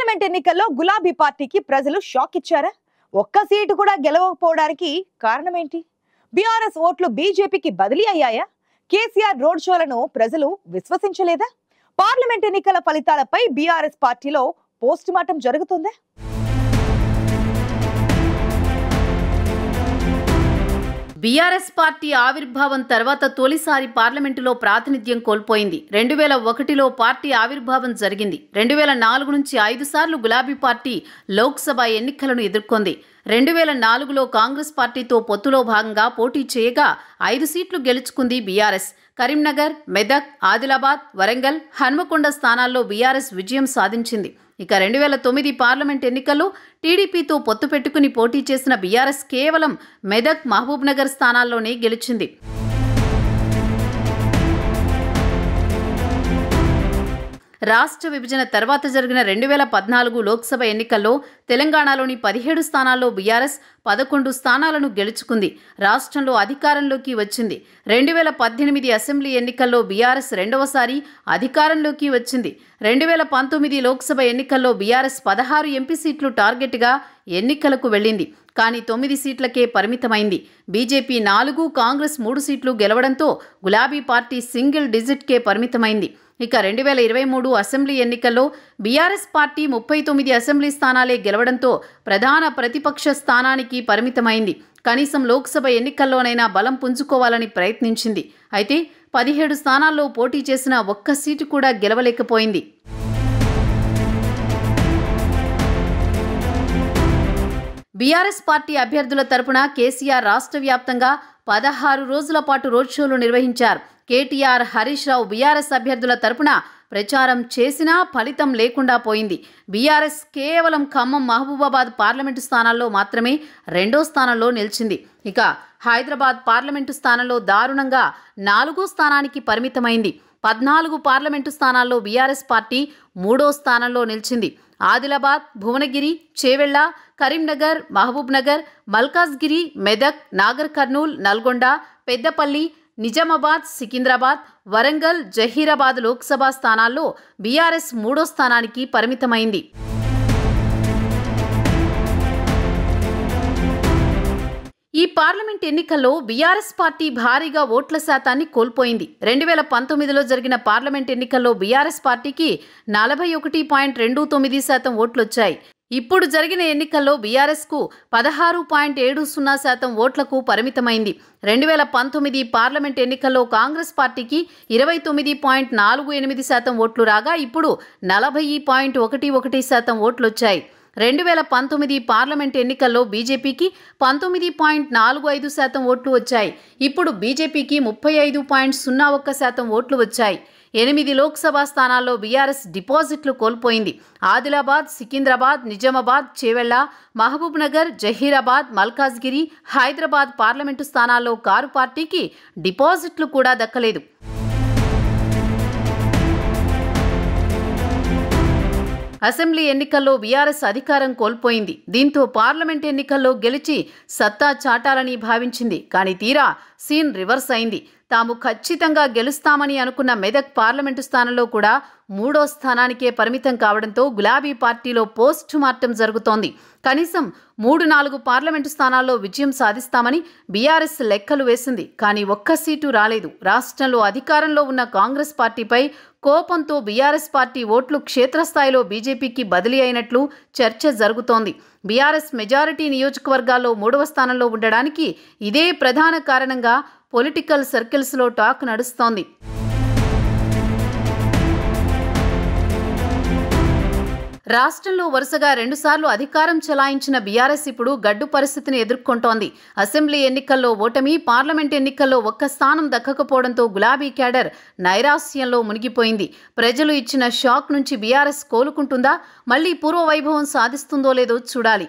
Parliament ఎన్నికల్లో గులాబీ పార్టీకి ప్రజలు షాక్ ఇచ్చారా? ఒక్క సీటు కూడా గెలవకపోవడానికి కారణం ఏంటి? బీఆర్ఎస్ ఓట్లు బీజేపీకి బదిలీ అయ్యాయా? కేసీఆర్ రోడ్ షోలను ప్రజలు విశ్వసించలేదా? పార్లమెంట్ ఎన్నికల ఫలితాలపై బీఆర్ఎస్ పార్టీలో పోస్ట్ మార్టం జరుగుతుందా? బీఆర్ఎస్ పార్టీ ఆవిర్భావం తర్వాత తొలిసారి పార్లమెంటులో ప్రాతినిధ్యం కోల్పోయింది. 2001లో పార్టీ ఆవిర్భావం జరిగింది. 2004 నుంచి 5 సార్లు గులాబీ పార్టీ లోక్సభ ఎన్నికలను ఎదుర్కొంది. 2004లో కాంగ్రెస్ పార్టీతో పొత్తులో భాగంగా పోటీ చేయగా 5 సీట్లు గెలుచుకుంది బీఆర్ఎస్. కరీంనగర్, మెదక్, ఆదిలాబాద్, వరంగల్, హన్మకొండ స్థానాల్లో బీఆర్ఎస్ విజయం సాధించింది. ఇక 2009 పార్లమెంట్ ఎన్నికల్లో టీడీపీతో పొత్తు పెట్టుకుని పోటీ చేసిన బీఆర్ఎస్ కేవలం మెదక్, మహబూబ్ నగర్ స్థానాల్లోనే గెలిచింది. రాష్ట్ర విభజన తర్వాత జరిగిన 2014 లోక్సభ ఎన్నికల్లో తెలంగాణలోని 17 స్థానాల్లో బీఆర్ఎస్ 11 స్థానాలను గెలుచుకుంది. రాష్ట్రంలో అధికారంలోకి వచ్చింది. 2018 అసెంబ్లీ ఎన్నికల్లో బీఆర్ఎస్ రెండవసారి అధికారంలోకి వచ్చింది. 2019 లోక్సభ ఎన్నికల్లో బీఆర్ఎస్ 16 ఎంపీ సీట్లు టార్గెట్గా ఎన్నికలకు వెళ్లింది. కానీ 9 సీట్లకే పరిమితమైంది. బీజేపీ 4, కాంగ్రెస్ 3 సీట్లు గెలవడంతో గులాబీ పార్టీ సింగిల్ డిజిట్కే పరిమితమైంది. ఇక 2023 అసెంబ్లీ ఎన్నికల్లో బీఆర్ఎస్ పార్టీ 39 అసెంబ్లీ స్థానాలే గెలవడంతో ప్రధాన ప్రతిపక్ష స్థానానికి పరిమితమైంది. కనీసం లోక్సభ ఎన్నికల్లోనైనా బలం పుంజుకోవాలని ప్రయత్నించింది. అయితే 17 స్థానాల్లో పోటీ చేసిన ఒక్క సీటు కూడా గెలవలేకపోయింది. బీఆర్ఎస్ పార్టీ అభ్యర్థుల తరపున కేసీఆర్ రాష్ట్ర వ్యాప్తంగా 16 రోజుల పాటు రోడ్ షోలు నిర్వహించారు. కేటీఆర్, హరీష్ రావు బీఆర్ఎస్ అభ్యర్థుల తరపున ప్రచారం చేసినా ఫలితం లేకుండా పోయింది. బీఆర్ఎస్ కేవలం ఖమ్మం, మహబూబాబాద్ పార్లమెంటు స్థానాల్లో మాత్రమే 2వ స్థానంలో నిలిచింది. ఇక హైదరాబాద్ పార్లమెంటు స్థానంలో దారుణంగా 4వ స్థానానికి పరిమితమైంది. 14 పార్లమెంటు స్థానాల్లో బీఆర్ఎస్ పార్టీ 3వ స్థానంలో నిలిచింది. ఆదిలాబాద్, భువనగిరి, చేవెళ్ల, కరీంనగర్, మహబూబ్ నగర్, మల్కాజ్గిరి, మెదక్, నాగర్ కర్నూల్, నల్గొండ, పెద్దపల్లి, నిజామాబాద్, సికింద్రాబాద్, వరంగల్, జహీరాబాద్ లోక్సభ స్థానాల్లో బీఆర్ఎస్ 3వ స్థానానికి పరిమితమైంది. ఈ పార్లమెంట్ ఎన్నికల్లో బీఆర్ఎస్ పార్టీ భారీగా ఓట్ల శాతాన్ని కోల్పోయింది. 2019లో జరిగిన పార్లమెంట్ ఎన్నికల్లో బీఆర్ఎస్ పార్టీకి 41.29% ఓట్లొచ్చాయి. ఇప్పుడు జరిగిన ఎన్నికల్లో బీఆర్ఎస్కు 16.70% ఓట్లకు పరిమితమైంది. 2019 పార్లమెంట్ ఎన్నికల్లో కాంగ్రెస్ పార్టీకి 29.48% ఓట్లు రాగా ఇప్పుడు 40.11% ఓట్లొచ్చాయి. 2019 పార్లమెంట్ ఎన్నికల్లో బీజేపీకి 19.45% ఓట్లు వచ్చాయి. ఇప్పుడు బీజేపీకి 35.01% ఓట్లు వచ్చాయి. 8 లోక్సభ స్థానాల్లో బీఆర్ఎస్ డిపాజిట్లు కోల్పోయింది. ఆదిలాబాద్, సికింద్రాబాద్, నిజామాబాద్, చేవెళ్ల, మహబూబ్ నగర్, జహీరాబాద్, మల్కాజ్గిరి, హైదరాబాద్ పార్లమెంటు స్థానాల్లో కారు పార్టీకి డిపాజిట్లు కూడా దక్కలేదు. అసెంబ్లీ ఎన్నికల్లో బీఆర్ఎస్ అధికారం కోల్పోయింది. దీంతో పార్లమెంట్ ఎన్నికల్లో గెలిచి సత్తా చాటాలని భావించింది. కానీ తీరా సీన్ రివర్స్ అయింది. తాము ఖచ్చితంగా గెలుస్తామని అనుకున్న మెదక్ పార్లమెంటు స్థానంలో కూడా 3వ స్థానానికే పరిమితం కావడంతో గులాబీ పార్టీలో పోస్ట్ మార్టం జరుగుతోంది. కనీసం 3-4 పార్లమెంటు స్థానాల్లో విజయం సాధిస్తామని బీఆర్ఎస్ లెక్కలు వేసింది. కానీ ఒక్క సీటు రాలేదు. రాష్ట్రంలో అధికారంలో ఉన్న కాంగ్రెస్ పార్టీపై కోపంతో బీఆర్ఎస్ పార్టీ ఓట్లు క్షేత్రస్థాయిలో బీజేపీకి బదిలీ అయినట్లు చర్చ జరుగుతోంది. బీఆర్ఎస్ మెజారిటీ నియోజకవర్గాల్లో 3వ స్థానంలో ఉండడానికి ఇదే ప్రధాన కారణంగా పొలిటికల్ సర్కిల్స్లో టాక్ నడుస్తోంది. రాష్ట్రంలో వరుసగా 2 సార్లు అధికారం చెలాయించిన బీఆర్ఎస్ ఇప్పుడు గడ్డు పరిస్థితిని ఎదుర్కొంటోంది. అసెంబ్లీ ఎన్నికల్లో ఓటమి, పార్లమెంట్ ఎన్నికల్లో ఒక్క స్థానం దక్కకపోవడంతో గులాబీ క్యాడర్ నైరాస్యంలో మునిగిపోయింది. ప్రజలు ఇచ్చిన షాక్ నుంచి బీఆర్ఎస్ కోలుకుంటుందా? మళ్లీ పూర్వ వైభవం సాధిస్తుందో లేదో చూడాలి.